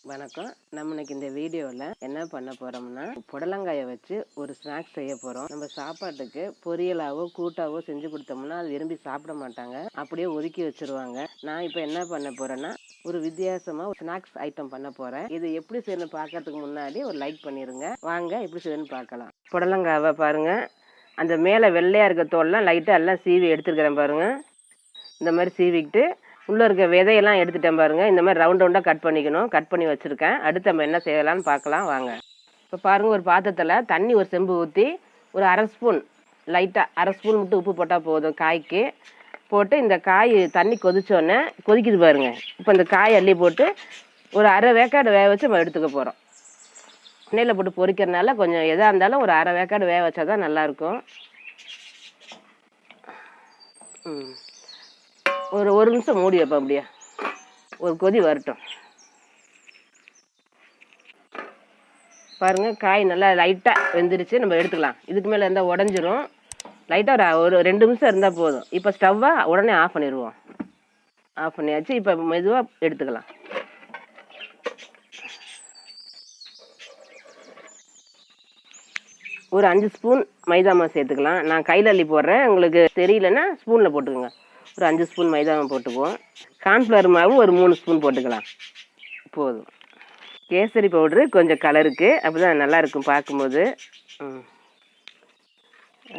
வணக்கம். நம்ம இன்னைக்கு இந்த வீடியோவில் என்ன பண்ண போகிறோம்னா, புடலங்காயை வச்சு ஒரு ஸ்நாக்ஸ் செய்ய போகிறோம். நம்ம சாப்பாட்டுக்கு பொரியலாவோ கூட்டாவோ செஞ்சு கொடுத்தோம்னா அது விரும்பி சாப்பிட மாட்டாங்க, அப்படியே ஒதுக்கி வச்சிருவாங்க. நான் இப்போ என்ன பண்ண போகிறேன்னா, ஒரு வித்தியாசமாக ஒரு ஸ்நாக்ஸ் ஐட்டம் பண்ண போகிறேன். இது எப்படி செய்யணும்னு பார்க்கறதுக்கு முன்னாடி ஒரு லைக் பண்ணிடுங்க. வாங்க எப்படி செய்யணும்னு பார்க்கலாம். புடலங்காவை பாருங்கள், அந்த மேலே வெள்ளையாக இருக்க தோல்லாம் லைட்டாக எல்லாம் சீவி எடுத்துருக்கிறேன் பாருங்கள். இந்த மாதிரி சீவிக்கிட்டு உள்ளே இருக்க விதையெல்லாம் எடுத்துட்டேன் பாருங்கள். இந்த மாதிரி ரவுண்டாக கட் பண்ணிக்கணும். கட் பண்ணி வச்சுருக்கேன். அடுத்து நம்ம என்ன செய்யலாம்னு பார்க்கலாம் வாங்க. இப்போ பாருங்கள், ஒரு பாத்திரத்தில் தண்ணி ஒரு செம்பு ஊற்றி ஒரு அரை ஸ்பூன் லைட்டாக அரை ஸ்பூன் மட்டும் உப்பு போட்டால் போதும். காய்க்கு போட்டு இந்த காய் தண்ணி கொதிச்சோடனே கொதிக்குது பாருங்கள். இப்போ இந்த காய் அள்ளி போட்டு ஒரு அரை வேக்காடு வேக வச்சு நம்ம எடுத்துக்க போகிறோம். எண்ணெயில் போட்டு பொரிக்கிறதுனால கொஞ்சம் எதாக இருந்தாலும் ஒரு அரை வேக்காடு வேக வச்சா தான் நல்லாயிருக்கும். ஒரு நிமிஷம் மூடி வைப்போம். அப்படியே ஒரு கொதி வரட்டும். பாருங்கள், காய் நல்லா லைட்டாக வெந்துருச்சு. நம்ம எடுத்துக்கலாம். இதுக்கு மேலே இருந்தால் உடஞ்சிரும். லைட்டாக ஒரு 2 நிமிஷம் இருந்தால் போதும். இப்போ ஸ்டவ்வை உடனே ஆஃப் பண்ணிடுவோம். ஆஃப் பண்ணியாச்சு. இப்போ மெதுவாக எடுத்துக்கலாம். ஒரு 5 ஸ்பூன் மைதா மாவு சேர்த்துக்கலாம். நான் கையில் அள்ளி போடுறேன், உங்களுக்கு தெரியலன்னா ஸ்பூனில் போட்டுக்கோங்க. ஒரு 5 ஸ்பூன் மைதா மாவு போட்டுக்குவோம். கார்ன்ஃப்ளவர் மாவு ஒரு 3 ஸ்பூன் போட்டுக்கலாம், போதும். கேசரி பவுட்ரு கொஞ்சம் கலருக்கு, அப்படி தான் நல்லாயிருக்கும் பார்க்கும்போது.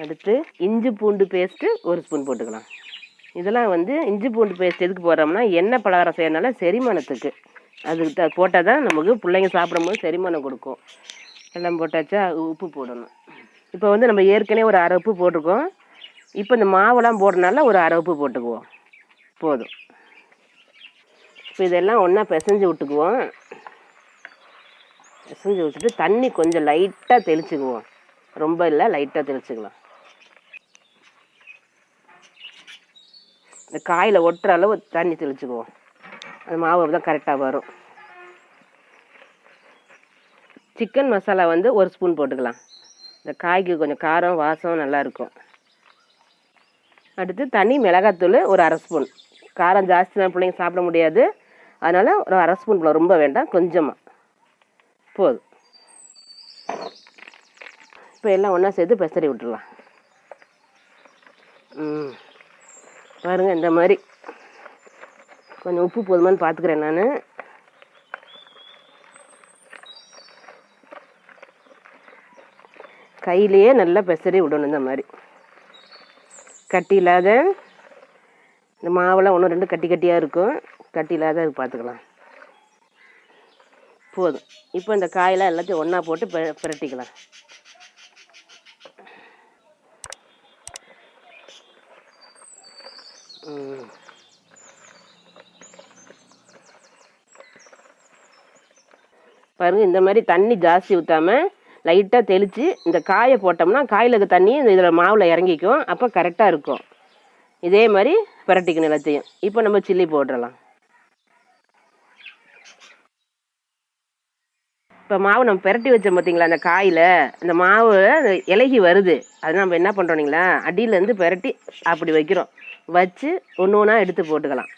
அடுத்து இஞ்சி பூண்டு பேஸ்ட்டு ஒரு ஸ்பூன் போட்டுக்கலாம். இதெல்லாம் இஞ்சி பூண்டு பேஸ்ட் எதுக்கு போடுறோம்னா, எண்ணெய் பலகாரம் செய்யறதுனால செரிமானத்துக்கு அதுக்கு போட்டால் தான் நமக்கு பிள்ளைங்க சாப்பிடும்போது செரிமானம் கொடுக்கும். எல்லாம் போட்டாச்சா, உப்பு போடணும். இப்போ நம்ம ஏற்கனவே ஒரு அரை உப்பு போட்டிருக்கோம். இப்போ இந்த மாவெல்லாம் போடுறதுனால ஒரு அரை உப்பு போட்டுக்குவோம், போதும். இப்போ இதெல்லாம் ஒன்றா பிசைஞ்சு விட்டுக்குவோம். பிசைஞ்சு விட்டுட்டு தண்ணி கொஞ்சம் லைட்டாக தெளிச்சுக்குவோம். ரொம்ப இல்லை, லைட்டாக தெளிச்சுக்கலாம். இந்த காயில் ஒட்டுற அளவு தண்ணி தெளிச்சுக்குவோம். அந்த மாவு தான் கரெக்டாக வரும். சிக்கன் மசாலா ஒரு ஸ்பூன் போட்டுக்கலாம். இந்த காய்க்கு கொஞ்சம் காரம் வாசம் நல்லாயிருக்கும். அடுத்து தனி மிளகாத்தூள் ஒரு அரை ஸ்பூன். காரம் ஜாஸ்தி தான் பிள்ளைங்க சாப்பிட முடியாது, அதனால் ஒரு அரை ஸ்பூன் போல, ரொம்ப வேண்டாம், கொஞ்சமாக போதும். இப்போ எல்லாம் ஒன்றா சேர்த்து பெசரி விட்டுருலாம். பாருங்கள், இந்த மாதிரி கொஞ்சம் உப்பு போதுமான்னு பார்த்துக்கிறேன் நான். கையிலேயே நல்லா பெசரி விடணும். இந்த மாதிரி கட்டி இல்லாத, இந்த மாவெல்லாம் 1-2 கட்டி கட்டியாக இருக்கும். கட்டி இல்லாத அது பார்த்துக்கலாம், போதும். இப்போ இந்த காயெல்லாம் எல்லாத்தையும் ஒன்றா போட்டு பிரட்டிக்கலாம். பாருங்கள், இந்த மாதிரி தண்ணி ஜாஸ்தி ஊற்றாமல் லைட்டாக தெளித்து இந்த காயை போட்டோம்னா காயில் இருக்க தண்ணி இந்த இதில் மாவில் இறங்கிக்கும். அப்போ கரெக்டாக இருக்கும். இதே மாதிரி பிரட்டிக்கணும் எல்லாத்தையும். இப்போ நம்ம சில்லி போட்டுடலாம். இப்போ மாவு நம்ம பிரட்டி வச்சோம் பார்த்தீங்களா, அந்த காயில் அந்த மாவு இலகி வருது. அது நம்ம என்ன பண்ணுறோங்களா, அடியிலேருந்து பிரட்டி அப்படி வைக்கிறோம். வச்சு ஒன்று ஒன்றா எடுத்து போட்டுக்கலாம்.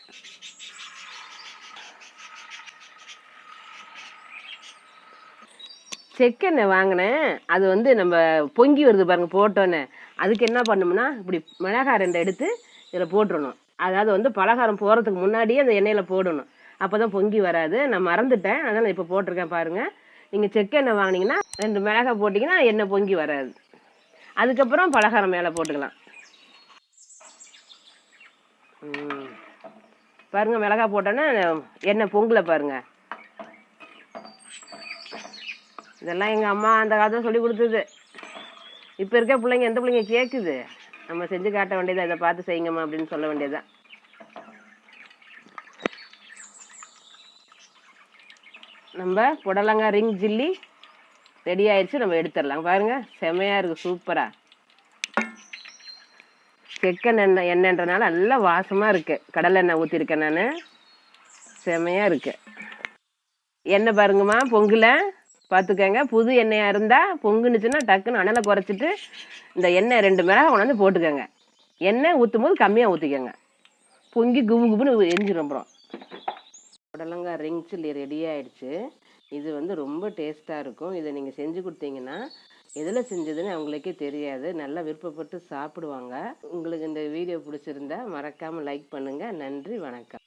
செக்கெண்ணெய் வாங்கினேன், அது நம்ம பொங்கி வருது பாருங்கள் போட்டோன்னே. அதுக்கு என்ன பண்ணோம்னா, இப்படி மிளகாய் 2 எடுத்து இதில் போட்டுடணும். அதாவது பலகாரம் போகிறதுக்கு முன்னாடியே அந்த எண்ணெயில் போடணும். அப்போ தான் பொங்கி வராது. நான் மறந்துட்டேன், அதனால் இப்போ போட்டிருக்கேன் பாருங்கள். நீங்கள் செக்கெண்ணெய் வாங்கினீங்கன்னா 2 மிளகாய் போட்டிங்கன்னா எண்ணெய் பொங்கி வராது. அதுக்கப்புறம் பலகாரம் மேலே போட்டுக்கலாம். பாருங்கள், மிளகாய் போட்டோன்னா எண்ணெய் பொங்கலை பாருங்கள். இதெல்லாம் எங்கள் அம்மா அந்த காலத்தில் சொல்லி கொடுத்தது. இப்போ இருக்க பிள்ளைங்க எந்த பிள்ளைங்க கேட்குது? நம்ம செஞ்சு காட்ட வேண்டியதான். இதை பார்த்து செய்யுங்கம்மா அப்படின்னு சொல்ல வேண்டியதுதான். நம்ம புடலங்காய் ரிங் சில்லி ரெடி ஆயிடுச்சு. நம்ம எடுத்துடலாம். பாருங்கள், செமையாக இருக்குது, சூப்பராக. செக்கெண்ணெய் எண்ணெய்ன்றனால நல்லா வாசமாக இருக்குது. கடலை எண்ணெய் ஊற்றிருக்கேன் நான், செமையாக இருக்குது. எண்ணெய் பாருங்கம்மா பொங்கல பார்த்துக்கங்க. புது எண்ணெயாக இருந்தால் பொங்குனுச்சுன்னா டக்குன்னு அனலை குறைச்சிட்டு இந்த எண்ணெய் 2 மிளகாய் கொண்டாந்து போட்டுக்கோங்க. எண்ணெய் ஊற்றும் போது கம்மியாக ஊற்றிக்கோங்க. பொங்கி குபு குபுன்னு எரிஞ்சிடும். அப்புறம் புடலங்காய் ரிங் சில்லி ரெடி ஆயிடுச்சு. இது வந்து ரொம்ப டேஸ்ட்டாக இருக்கும். இதை நீங்கள் செஞ்சு கொடுத்தீங்கன்னா எதில் செஞ்சதுன்னு அவங்களுக்கே தெரியாது. நல்லா விருப்பப்பட்டு சாப்பிடுவாங்க. உங்களுக்கு இந்த வீடியோ பிடிச்சிருந்தா மறக்காமல் லைக் பண்ணுங்கள். நன்றி, வணக்கம்.